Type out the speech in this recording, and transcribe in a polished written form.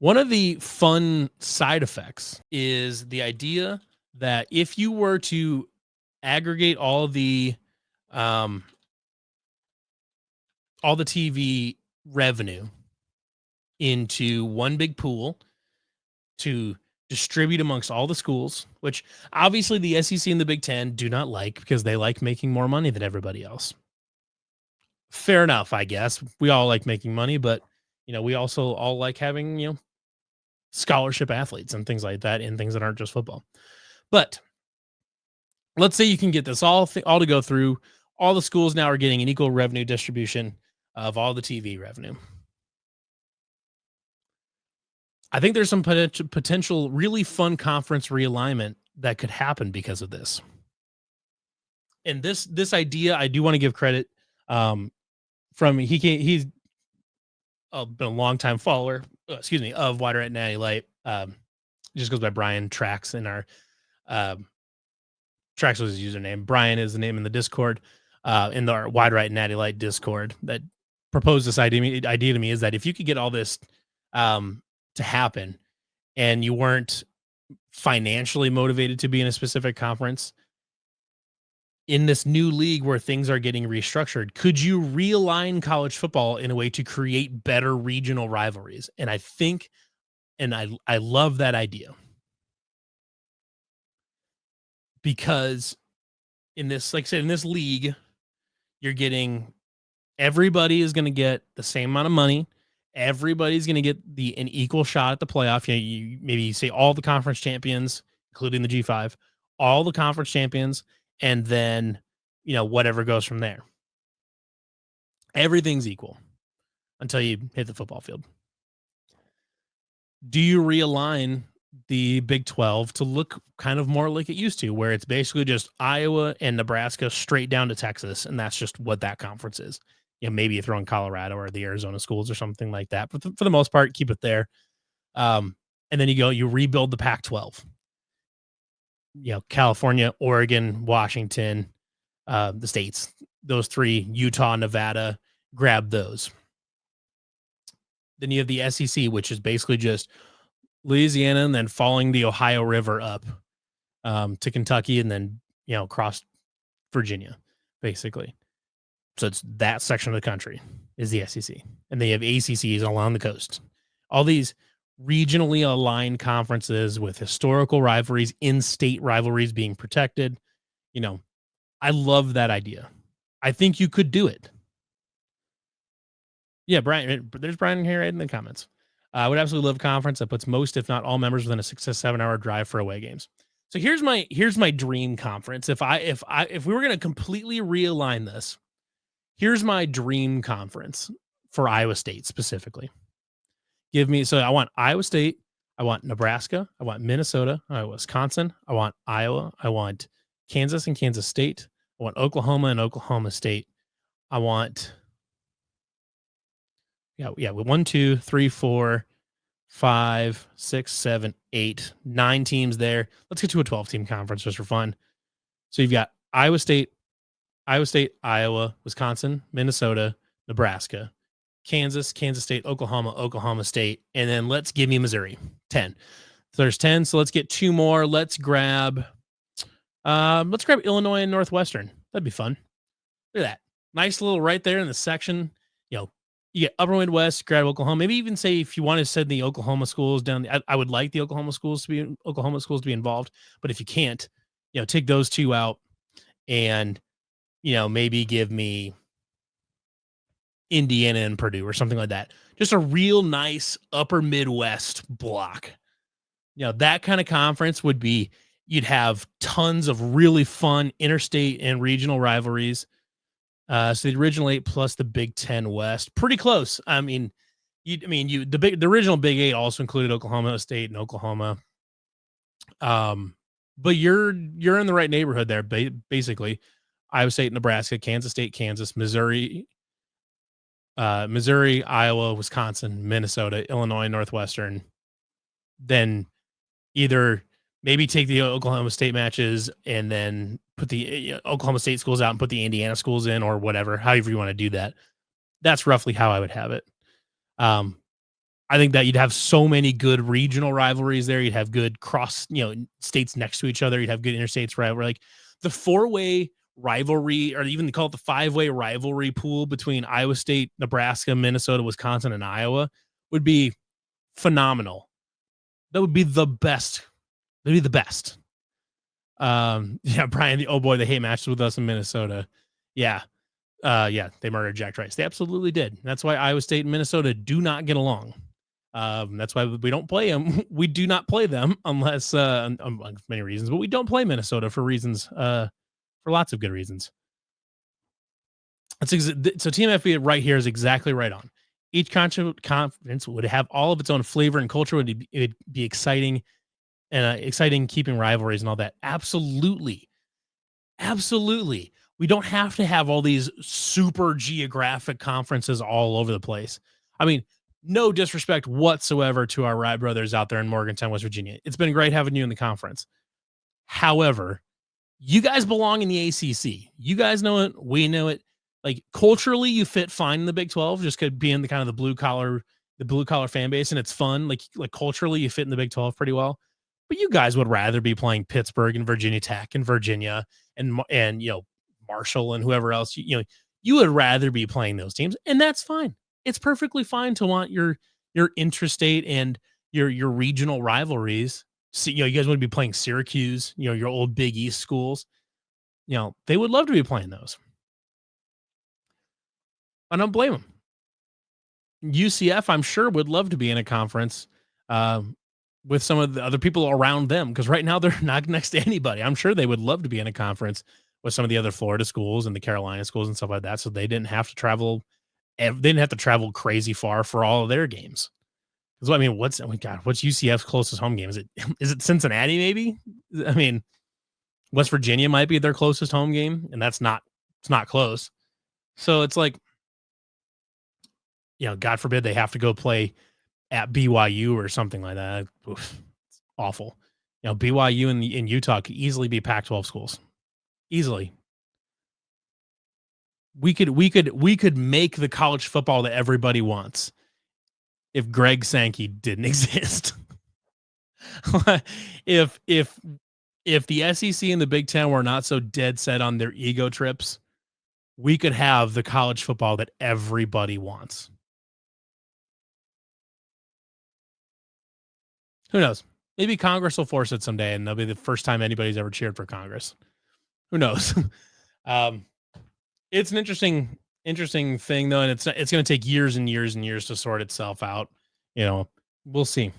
One of the fun side effects is the idea that if you were to aggregate um, all the TV revenue into one big pool to distribute amongst all the schools, which obviously the SEC and the Big Ten do not like because they like making more money than everybody else. Fair enough, I guess. We all like making money, but we also all like having, scholarship athletes and things like that and things that aren't just football. But let's say you can get this all to go through. All the schools now are getting an equal revenue distribution of all the TV revenue. I think there's some potential really fun conference realignment that could happen because of this. And this idea, I do want to give credit from he's been a long time follower, of Wider at Natty Light. Just goes by Brian Trax in our Trax was his username. Brian is the name in the Discord, in the Wide Right Natty Light Discord that proposed this idea to me is that if you could get all this to happen and you weren't financially motivated to be in a specific conference in this new league where things are getting restructured, could you realign college football in a way to create better regional rivalries? And I think, and I love that idea because in this, like I said, in this league, you're getting everybody is going to get the same amount of money. Everybody's going to get an equal shot at the playoff. You maybe say all the conference champions, including the G5, all the conference champions, and then whatever goes from there. Everything's equal until you hit the football field. Do you realign the Big 12 to look kind of more like it used to, where it's basically just Iowa and Nebraska straight down to Texas, and that's just what that conference is? Maybe you throw in Colorado or the Arizona schools or something like that, but for the most part, keep it there. And then you rebuild the Pac-12. California, Oregon, Washington, the states, those three, Utah, Nevada, grab those. Then you have the SEC, which is basically just Louisiana and then following the Ohio River up to Kentucky and then, across Virginia, basically. So it's that section of the country is the SEC. And they have ACCs along the coast. All these regionally aligned conferences with historical rivalries, in-state rivalries being protected. I love that idea. I think you could do it. Yeah, Brian, there's Brian here in the comments. I would absolutely love a conference that puts most, if not all, members within a 6 to 7 hour drive for away games. So here's my dream conference. If we were going to completely realign this, here's my dream conference for Iowa State specifically. I want Iowa State, I want Nebraska, I want Minnesota, I want Wisconsin, I want Iowa, I want Kansas and Kansas State, I want Oklahoma and Oklahoma State. I want 1, 2, 3, 4, 5, 6, 7, 8, 9 teams there. Let's get to a 12-team conference just for fun. So you've got Iowa State, Iowa, Wisconsin, Minnesota, Nebraska, Kansas, Kansas State, Oklahoma, Oklahoma State, and then let's give me Missouri. 10. So there's 10. So let's get 2 more. Let's grab Illinois and Northwestern. That'd be fun. Look at that. Nice little right there in the section. You get Upper Midwest, grab Oklahoma. Maybe even say if you want to send the Oklahoma schools down, I would like the Oklahoma schools to be involved. But if you can't, take those 2 out and maybe give me Indiana and Purdue or something like that. Just a real nice Upper Midwest block. That kind of conference would be, you'd have tons of really fun interstate and regional rivalries. So the original 8 plus the Big 10 West, pretty close. The original Big 8 also included Oklahoma State and Oklahoma. But you're in the right neighborhood there. Basically, Iowa State, Nebraska, Kansas State, Kansas, Missouri, Iowa, Wisconsin, Minnesota, Illinois, Northwestern. Then either maybe take the Oklahoma State matches and then put the Oklahoma State schools out and put the Indiana schools in, or whatever, however you want to do that. That's roughly how I would have it. I think that you'd have so many good regional rivalries there. You'd have good cross, states next to each other. You'd have good interstates rivalry. Like the four-way rivalry, or even they call it the five-way rivalry pool between Iowa State, Nebraska, Minnesota, Wisconsin, and Iowa would be phenomenal. That would be the best. That'd be the best. Yeah, Brian, the oh boy, they hate matches with us in Minnesota. Yeah. Yeah, they murdered Jack Trice. They absolutely did. That's why Iowa State and Minnesota do not get along. That's why we don't play them. We do not play them unless, among many reasons, but we don't play Minnesota for reasons, for lots of good reasons. So Team FB right here is exactly right on. Each conference would have all of its own flavor and culture. It'd be exciting and exciting, keeping rivalries and all that. Absolutely, absolutely. We don't have to have all these super geographic conferences all over the place. I mean, no disrespect whatsoever to our Rye brothers out there in Morgantown, West Virginia. It's been great having you in the conference. However, you guys belong in the ACC. You guys know it. We know it. Like culturally, you fit fine in the Big 12. Just could be in the kind of the blue collar fan base, and it's fun. Like culturally, you fit in the Big 12 pretty well. But you guys would rather be playing Pittsburgh and Virginia Tech and Virginia and Marshall and whoever else. You would rather be playing those teams, and that's fine. It's perfectly fine to want your interstate and your regional rivalries. So, you guys want to be playing Syracuse, your old Big East schools. They would love to be playing those. I don't blame them. UCF, I'm sure, would love to be in a conference with some of the other people around them because right now they're not next to anybody. I'm sure they would love to be in a conference with some of the other Florida schools and the Carolina schools and stuff like that. So they didn't have to travel. They didn't have to travel crazy far for all of their games. Because I mean, what's UCF's closest home game? Is it Cincinnati? Maybe. I mean, West Virginia might be their closest home game, and it's not close. So it's like, God forbid they have to go play at BYU or something like that. Oof, it's awful. BYU in Utah could easily be Pac-12 schools. Easily. We could make the college football that everybody wants if Greg Sankey didn't exist. if the SEC and the Big Ten were not so dead set on their ego trips, we could have the college football that everybody wants. Who knows? Maybe Congress will force it someday, and that'll be the first time anybody's ever cheered for Congress. Who knows? um, it's an interesting thing though, and it's going to take years and years and years to sort itself out. We'll see.